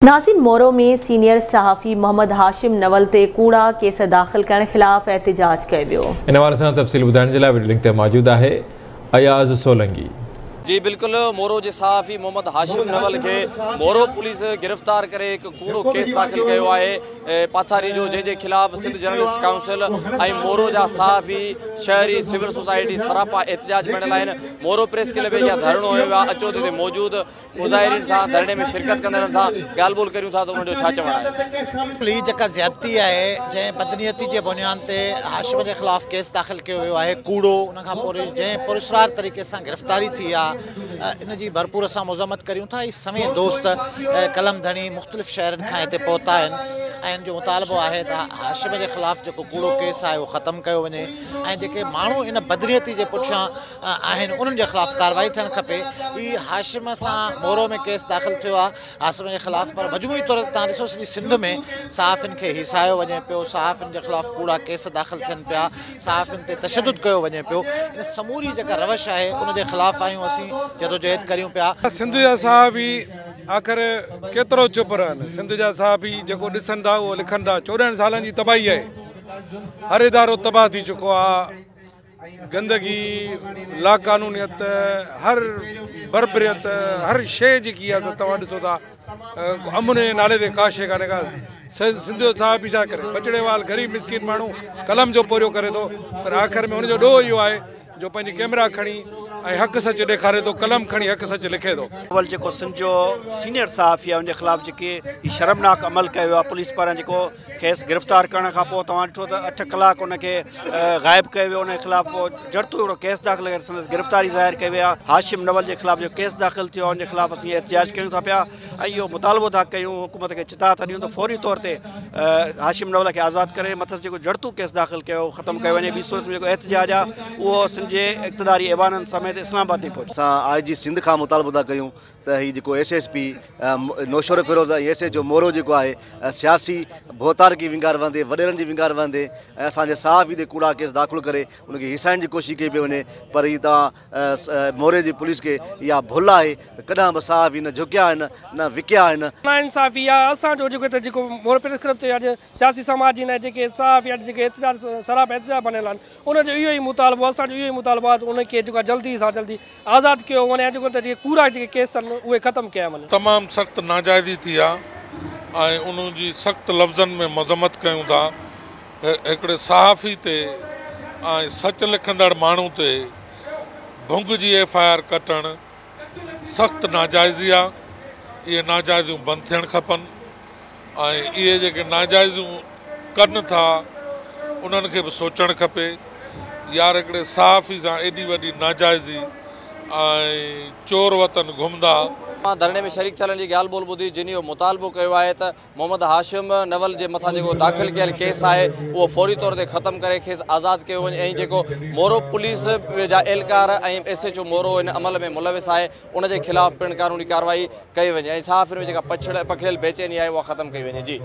नासिन मोरो में सीनियर सहाफ़ी मोहम्मद हाशिम नवल ते कूड़ा केस दाख़िल करण खिलाफ़ एहतजाज कियो वियो। इन हवाले सां तफ़सील ॿुधाइण जे लाइ वीडियो लिंक ते मौजूद आहे अयाज़ सोलंगी। जी बिल्कुल, मोरो के सहाफ़ी मोहम्मद हाशिम नवल के मोरो पुलिस गिरफ्तार करे एक कूड़ो केस दाख़िल किया है पाथारी जो जैसे खिलाफ़ सिंध जर्नलिस्ट काउंसिल और मोरो जा सहाफ़ी शहरी सिविल सोसाइटी सरापा एहतजाज बनल आहिनि। मोरो प्रेस क्लब जा धरणो हुयो आहे, अचो ते मौजूद मुज़ाहिरीन सां धरणे में शिरकत कंदड़नि सां ॻाल्हि ॿोल करियूं था तो उन जो छा चवणु आहे। हीअ जेका ज़्यादती आहे जंहिं बदनीयती जे बुनियाद ते हाशिम जे ख़िलाफ़ केस दाख़िल कियो वियो आहे कूड़ो, उन खां पोइ जंहिं पुरस्कार तरीक़े सां गिरफ़्तारी थी आहे इन जी भरपूर असां मज़म्मत करियूं था। समें दोस्त कलम धणी मुख़्तलिफ़ शहरनि खां हिते पहुता आहिनि ऐं जो मुतालबो आहे त हाशिम जे ख़िलाफ़ जेको कूड़ो केस आहे उहो ख़तमु कयो वञे ऐं जेके माण्हू इन बदनीयती जे पुठियां आहिनि उन्हनि जे ख़िलाफ़ कार्रवाई थियणु खपे। ही हाशिम सां मोरो में केस दाख़िल थियो आहे हाशिम जे ख़िलाफ़, पर मजमूई तौर ते तव्हां ॾिसो सॼी सिंध में सहाफ़ियुनि खे हिसायो वञे पियो, सहाफ़ियुनि जे ख़िलाफ़ कूड़ा केस दाख़िल थियनि पिया, सहाफ़ियुनि ते तशदुद कयो वञे पियो। इन समूरी जेका रवश आहे उन जे ख़िलाफ़ आहियूं असीं जदोजहद करियूं पिया। सिंध जा सहाफ़ी आख़िर केतिरो चुप रहनि। सिंध जा सहाफ़ी जेको ॾिसनि था उहो लिखनि था। 14 सालनि जी तबाही आहे, हर इदारो तबाह थी चुको आहे। गंदगी, लाक़ानूनियत, हर बरबरियत, हर शइ जेकी आहे तव्हां ॾिसो था अमुन जे नाले ते का शइ कान्हे का। सिंध जो सहाफ़ी छा करे, बचड़ेवाल ग़रीब मिसकिन माण्हू कलम जो पोरियो करे थो, पर आख़िर में हुनजो ॾोह इहो आहे जो पंहिंजी कैमरा खणी ऐं हक़ सच ॾेखारे थो, कलम खणी हक़ सच लिखे थो। अवल जेको सिंध जो सीनियर सहाफ़ी आहे उनजे ख़िलाफ़ जेके शर्मनाक अमल कयो आहे पुलिस पारां, जेको खेसि गिरफ़्तार करण खां पोइ तव्हां ॾिठो त 8 कलाक उनखे ग़ाइबु कयो वियो, उनजे ख़िलाफ़ पोइ जड़तो हिकिड़ो केस दाख़िल करे संदसि गिरफ़्तारी ज़ाहिर कई वई आहे। हाशिम नवल जे ख़िलाफ़ जो केस दाख़िल थियो आहे उनजे ख़िलाफ़ असीं एहतजाज कयूं था पिया ऐं इहो मुतालबो था कयूं हुकूमत खे चिता था ॾियूं त फौरी तौर ते हाशिम नवल खे आज़ादु करे मथसि जेको जड़तो केस दाख़िल कयो ख़तमु कयो वञे। ॿी सूरत में जेको एहतजाज आहे उहो सिंध जे इक़्तिदारी ऐवाननि समेत इस्लामाबाद ताईं पहुचे। असां IG सिंध खां मुतालबो था कयूं त हीउ जेको SSP नौशर फिरोज़ ऐं SS जो मोरो जेको आहे सियासी भोतार की विंगार वंदे, वॾेरनि जी विंगार वंदे ऐं असांजे सहाफ़ी ते कूड़ा केस दाख़िल करे उनखे हिसाइण जी कोशिशि कई पई वञे। पर हीअ तव्हां मोरे जी पुलिस खे इहा भुल आहे त कॾहिं बि सहाफ़ी न झुकिया आहिनि न विकिया आहिनि। नाइंसाफ़ी आहे असांजो जेको मोरो प्रेस क्लब ते अॼु सियासी समाज जी जेके सहाफ़ी जेके एहतजाज सराप एहतजाज बनियल आहिनि उनजो इहो ई मुतालबो, असांजो इहो ई मुतालबो आहे त उनखे जेको जल्दी सां जल्दी आज़ादु कयो वञे ऐं जेको त जेके कूड़ा जेके केस आहिनि उहे ख़तमु कया वञनि। तमामु सख़्तु नाजाइज़ी थी आहे ऐं उन्हनि जी सख़्तु लफ़्ज़नि में मज़म्मत कयूं था। हिकिड़े सहाफ़ी ते ऐं सच लिखंदड़ माण्हू ते भुंग जी FIR कटणु सख़्तु नाजाइज़ी आहे। इहे नाजाइज़ियूं बंदि थियणु खपनि ऐं इहे जेके नाजाइज़ियूं कनि था उन्हनि खे बि सोचणु खपे। यार हिकिड़े सहाफ़ी सां एॾी वॾी नाजाइज़ी ऐं चोर वतन घुमंदा। धरणे में शरीक थियण जी ॻाल्हि ॿोल ॿुधी जिन जो मुतालबो कयो आहे त मोहम्मद हाशिम नवल जे मथां जेको दाख़िल कयल केस आहे उहो फौरी तौर ते ख़तमु करे खेसि आज़ादु कयो वञे ऐं जेको मोरो पुलिस जा एहलकार ऐं SHO मोरो इन अमल में मुलविस आहे उनजे ख़िलाफ़ पिणु कानूनी कार्रवाई कई वञे ऐं सहाफ़ियुनि में जेका पकड़ियल बेचैनी आहे उहा ख़तमु कई वञे। जी।